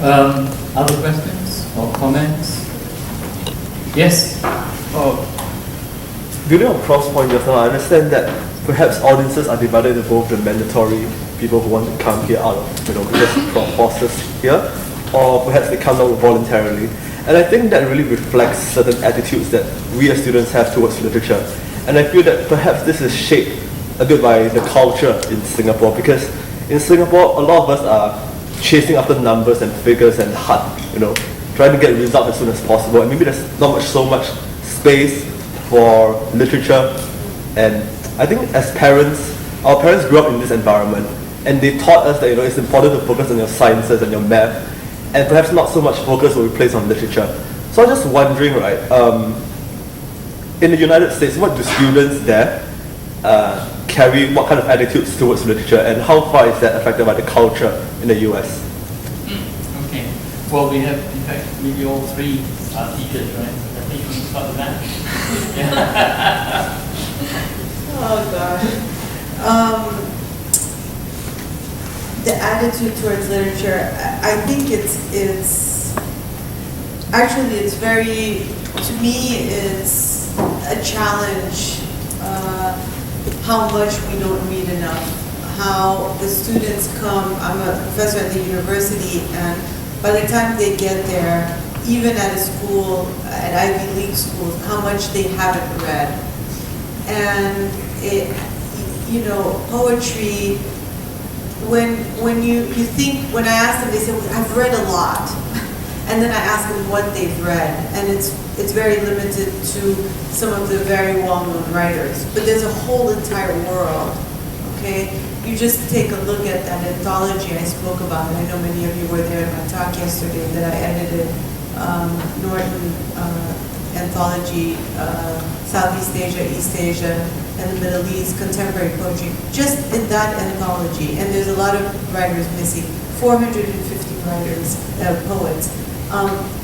Other questions or comments? Yes? Building on Prof's point just now, I understand that perhaps audiences are divided into both the mandatory people who want to come here out of, because Prof forces here, or perhaps they come down voluntarily. And I think that really reflects certain attitudes that we as students have towards literature. And I feel that perhaps this is shaped a bit by the culture in Singapore, because in Singapore, a lot of us are chasing after numbers and figures and trying to get results as soon as possible. And maybe there's not so much space for literature. And I think as parents, our parents grew up in this environment, and they taught us that it's important to focus on your sciences and your math, and perhaps not so much focus will be placed on literature. So I'm just wondering, right, in the United States, what do students there carry, what kind of attitudes towards literature, and how far is that affected by the culture in the US? Okay. Well, we have, in fact, maybe all three are teachers, right? I think you can start with that. Oh, gosh. The attitude towards literature, I think it's very, to me, it's a challenge how much we don't read enough, how the students come. I'm a professor at the university, and by the time they get there, even at a school, at Ivy League schools, how much they haven't read. And poetry, when I ask them, they say, well, I've read a lot. And then I ask them what they've read, and it's very limited to some of the very well-known writers. But there's a whole entire world, okay? You just take a look at that anthology I spoke about, and I know many of you were there in my talk yesterday that I edited, Norton anthology, Southeast Asia, East Asia, and the Middle East, contemporary poetry, just in that anthology. And there's a lot of writers missing, 450 writers, poets,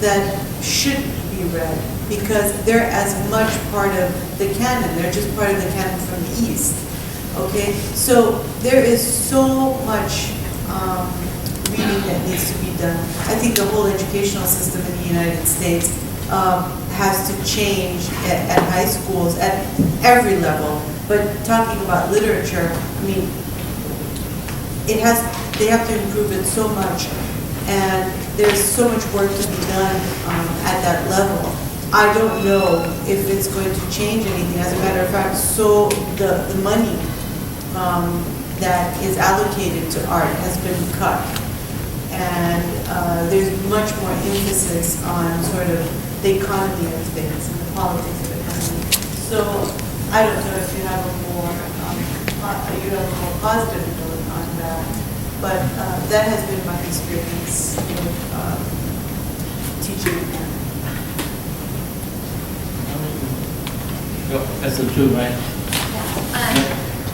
that should be read, because they're as much part of the canon. They're just part of the canon from the East. Okay, so there is so much reading that needs to be done. I think the whole educational system in the United States has to change at high schools at every level. But talking about literature, I mean, they have to improve it so much, and there's so much work to be done at that level. I don't know if it's going to change anything. As a matter of fact, so the money that is allocated to art has been cut, and there's much more emphasis on sort of the economy of things and the politics of the economy. So I don't know if you have a more positive note on that, but that has been my experience with teaching. That's the truth, right?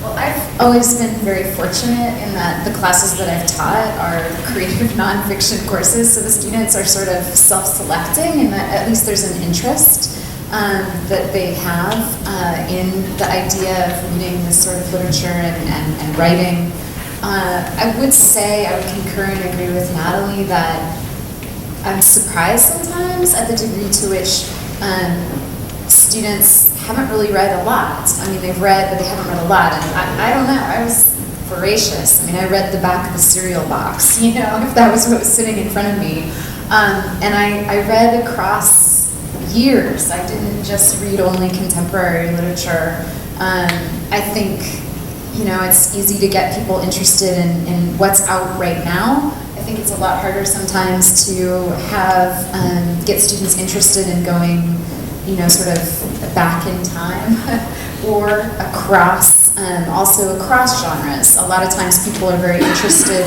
Well, I've always been very fortunate in that the classes that I've taught are creative nonfiction courses, so the students are sort of self-selecting, and that at least there's an interest that they have in the idea of reading this sort of literature and writing. I would say, I would concur and agree with Nathalie that I'm surprised sometimes at the degree to which students haven't really read a lot. I mean, they've read, but they haven't read a lot. And I don't know, I was voracious. I mean, I read the back of the cereal box, if that was what was sitting in front of me. And I read across years. I didn't just read only contemporary literature. I think, it's easy to get people interested in what's out right now. I think it's a lot harder sometimes to get students interested in going sort of back in time or also across genres. A lot of times people are very interested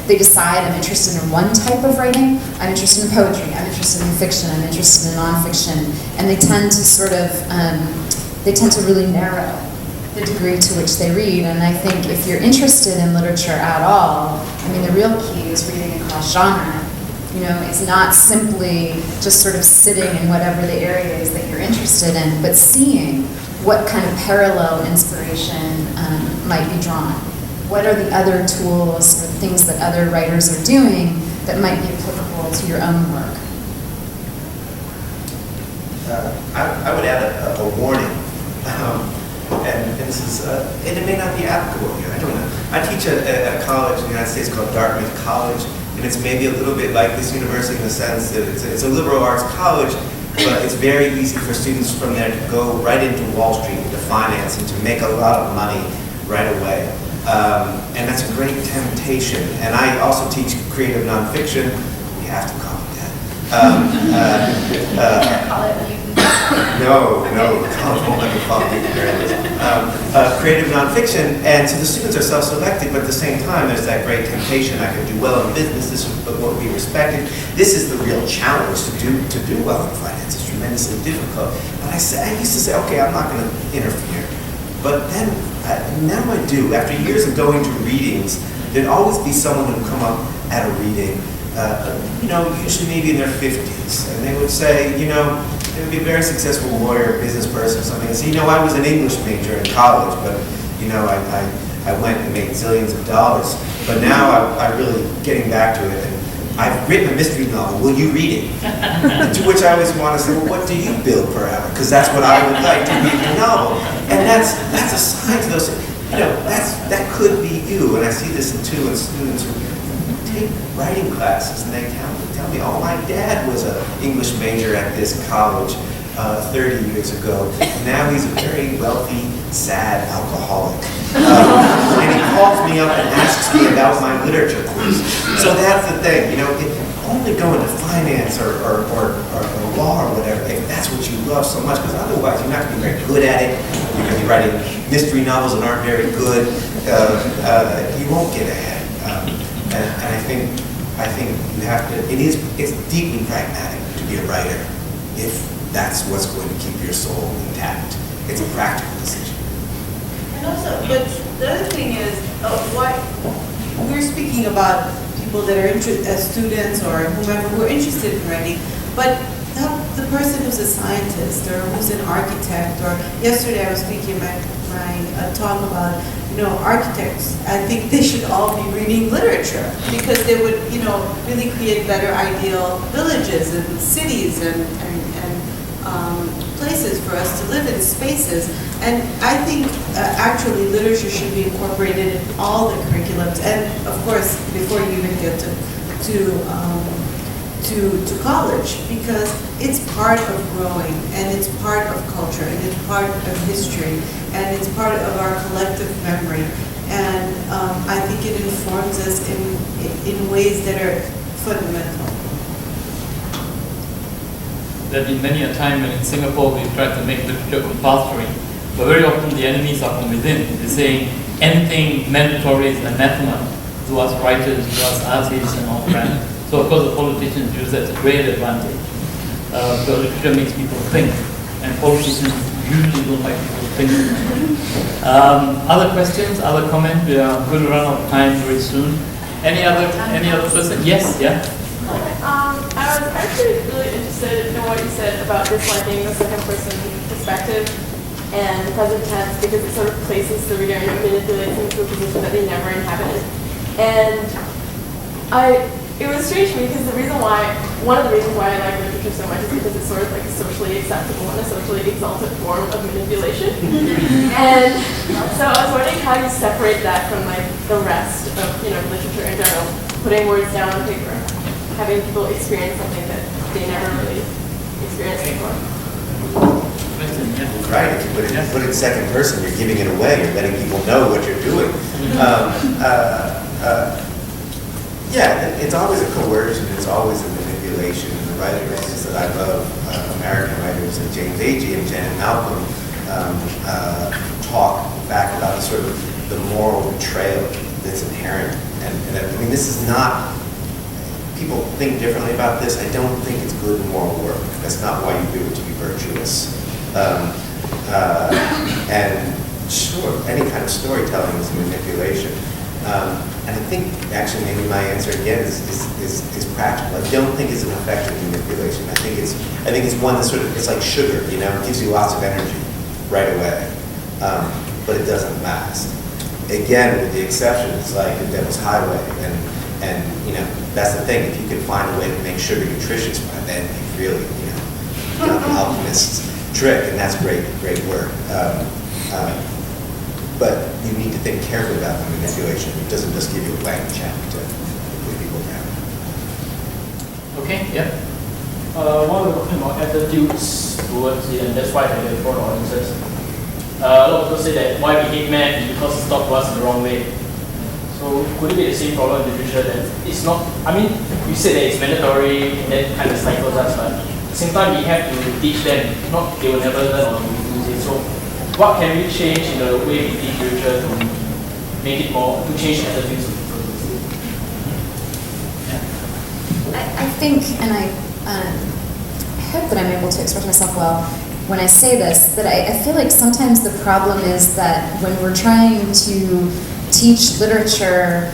they decide, I'm interested in one type of writing, I'm interested in poetry, I'm interested in fiction, I'm interested in nonfiction, and they tend to really narrow the degree to which they read. And I think if you're interested in literature at all, I mean, the real key is reading across genre. It's not simply just sort of sitting in whatever the area is that you're interested in, but seeing what kind of parallel inspiration might be drawn. What are the other tools or things that other writers are doing that might be applicable to your own work? I would add a warning. And this is, and it may not be applicable here, I don't know. I teach at a college in the United States called Dartmouth College, and it's maybe a little bit like this university in the sense that it's a liberal arts college, but it's very easy for students from there to go right into Wall Street, into finance, and to make a lot of money right away. And that's a great temptation. And I also teach creative nonfiction. We have to call it that. Call it No, the college won't let me call it creative nonfiction. And so the students are self-selected, but at the same time, there's that great temptation. I can do well in business. This is what will be respected. This is the real challenge to do well in finance. It's tremendously difficult. But I used to say, okay, I'm not going to interfere. But then, now I do. After years of going to readings, there'd always be someone who'd come up at a reading, usually maybe in their 50s, and they would say, they would be a very successful lawyer, business person, or something, and say, I was an English major in college, but, I went and made zillions of dollars, but now I'm really getting back to it, and I've written a mystery novel, will you read it? And to which I always want to say, well, what do you bill per hour? Because that's what I would like to read your novel. And that's a sign to those, that could be you, and I see this in students who take writing classes, and they tell me, oh, my dad was an English major at this college 30 years ago, and now he's a very wealthy, sad alcoholic. And he calls me up and asks me about my literature course. So that's the thing, only go into finance or law or whatever, if that's what you love so much, because otherwise you're not going to be very good at it. You're going to be writing mystery novels that aren't very good. You won't get ahead. And I think you have to, it's deeply pragmatic to be a writer if that's what's going to keep your soul intact. It's a practical decision. And also, but the other thing is, we're speaking about people that are students or whomever who are interested in writing, but the person who's a scientist or who's an architect, or yesterday I was speaking my talk about, architects. I think they should all be reading literature because they would, really create better ideal villages and cities and places for us to live in, spaces. And I think actually literature should be incorporated in all the curriculums. And of course, before you even get to college, because it's part of growing, and it's part of culture, and it's part of history, and it's part of our collective memory. And I think it informs us in ways that are fundamental. There have been many a time when in Singapore we've tried to make literature compulsory, but very often the enemies are from within. They're saying anything mandatory is anathema to us writers, to us artists and all that. So of course the politicians use that to great advantage. Because literature makes people think, and politicians usually don't like people thinking. Other questions, other comments? We are going to run out of time very soon. Any other person? Yes, yeah? I was actually really interested in what you said about disliking the second person perspective and the present tense, because it sort of places the reader and manipulates into a position that they never inhabited. And it was strange to me because one of the reasons why I like literature so much is because it's sort of like a socially acceptable and a socially exalted form of manipulation. And so I was wondering how you separate that from like the rest of literature in general, putting words down on paper, having people experience something that they never really experienced before. Right, if you put it in second person, you're giving it away, you're letting people know what you're doing. It's always a coercion, it's always a manipulation. And the writers that I love, American writers like James Agee and Janet Malcolm, talk back about the sort of the moral betrayal that's inherent. And I mean, this is not, people think differently about this. I don't think it's good moral work. That's not why you do it, to be virtuous. And sure, any kind of storytelling is manipulation. And I think actually maybe my answer again is practical. I don't think it's an effective manipulation. I think it's one that sort of, it's like sugar, it gives you lots of energy right away, but it doesn't last. Again, with the exceptions like The Devil's Highway and And, you know, that's the thing. If you can find a way to make sugar nutritious, then you've really, you know, done the alchemist's trick, and that's great work. But you need to think carefully about the manipulation. It doesn't just give you a blank check to put people down. Okay, yeah. While we're talking about attitudes towards it, and that's why I get foreign audiences. A lot of people say that why we hate math is because it's taught to us the wrong way. So could it be the same problem in the future that it's not, I mean, you said that it's mandatory and that kind of stifles us, but at the same time we have to teach them, if not they will never learn or use it. So what can we change in the way we teach literature to make it more, to change attitudes of people? I think, and I hope that I'm able to express myself well when I say this, that I feel like sometimes the problem is that when we're trying to teach literature,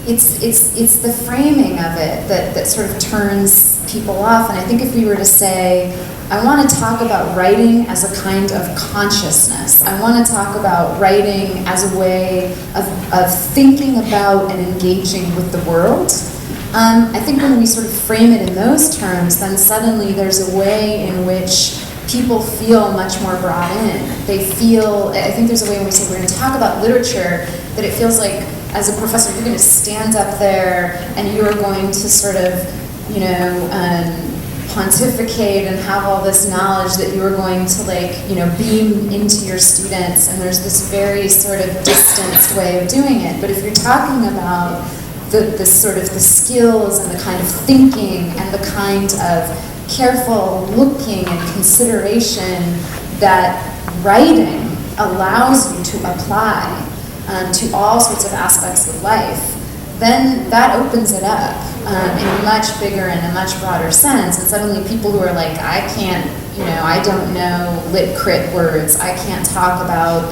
it's the framing of it that sort of turns people off. And I think if we were to say, I want to talk about writing as a kind of consciousness. I want to talk about writing as a way of thinking about and engaging with the world. I think when we sort of frame it in those terms, then suddenly there's a way in which people feel much more brought in. They feel, I think there's a way when we say we're going to talk about literature, that it feels like as a professor you're going to stand up there and you're going to sort of, you know, pontificate and have all this knowledge that you are going to, like, you know, beam into your students, and there's this very sort of distanced way of doing it. But if you're talking about the sort of the skills and the kind of thinking and the kind of careful looking and consideration that writing allows you to apply to all sorts of aspects of life, then that opens it up in a much bigger and a much broader sense. And suddenly people who are like, I can't, you know, I don't know lit crit words, I can't talk about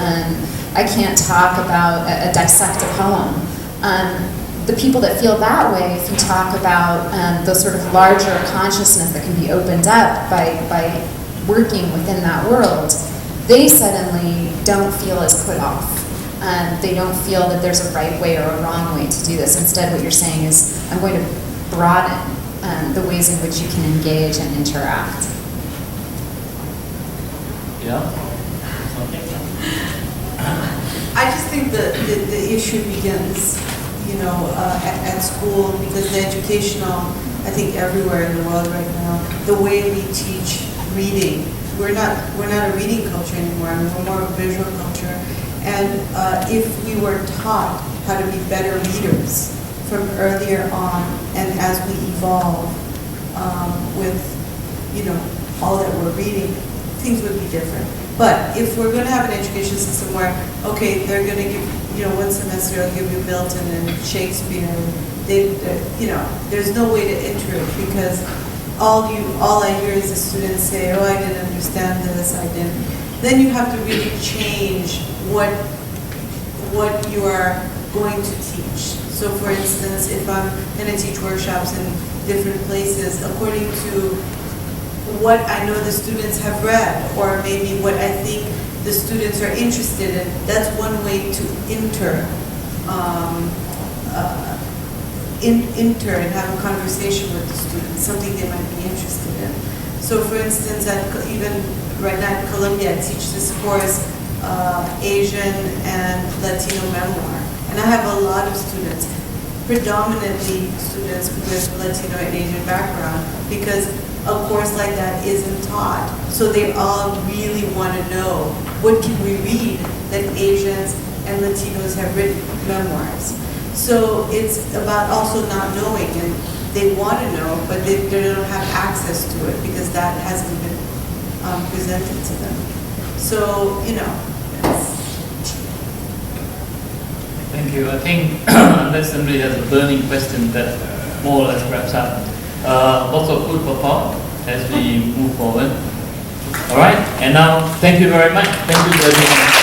a dissect a poem. The people that feel that way, if you talk about the sort of larger consciousness that can be opened up by working within that world, they suddenly don't feel as put off. They don't feel that there's a right way or a wrong way to do this. Instead, what you're saying is, I'm going to broaden the ways in which you can engage and interact. Yeah. I just think the issue begins, you know, at school, because the educational, I think everywhere in the world right now, the way we teach reading, we're not a reading culture anymore. I mean, we're more of a visual culture. And if we were taught how to be better readers from earlier on, and as we evolve with, you know, all that we're reading, things would be different. But if we're going to have an education system where, okay, they're going to give, you know, one semester they'll give you Milton and Shakespeare, you know, there's no way to enter it, because all I hear is the students say, oh, I didn't understand this, I didn't. Then you have to really change what you are going to teach. So for instance, if I'm going to teach workshops in different places, according to what I know the students have read, or maybe what I think the students are interested in, that's one way to enter and have a conversation with the students, something they might be interested in. So for instance, even right now at Columbia, I teach this course, Asian and Latino memoir. And I have a lot of students, predominantly students with Latino and Asian background, because a course like that isn't taught. So they all really want to know, what can we read that Asians and Latinos have written memoirs. So it's about also not knowing, and they want to know, but they don't have access to it because that hasn't been presented to them. So, you know. Thank you. I think unless somebody has a burning question that more or less wraps up. Lots of food for thought as we move forward. All right, and now thank you very much. Thank you to everyone.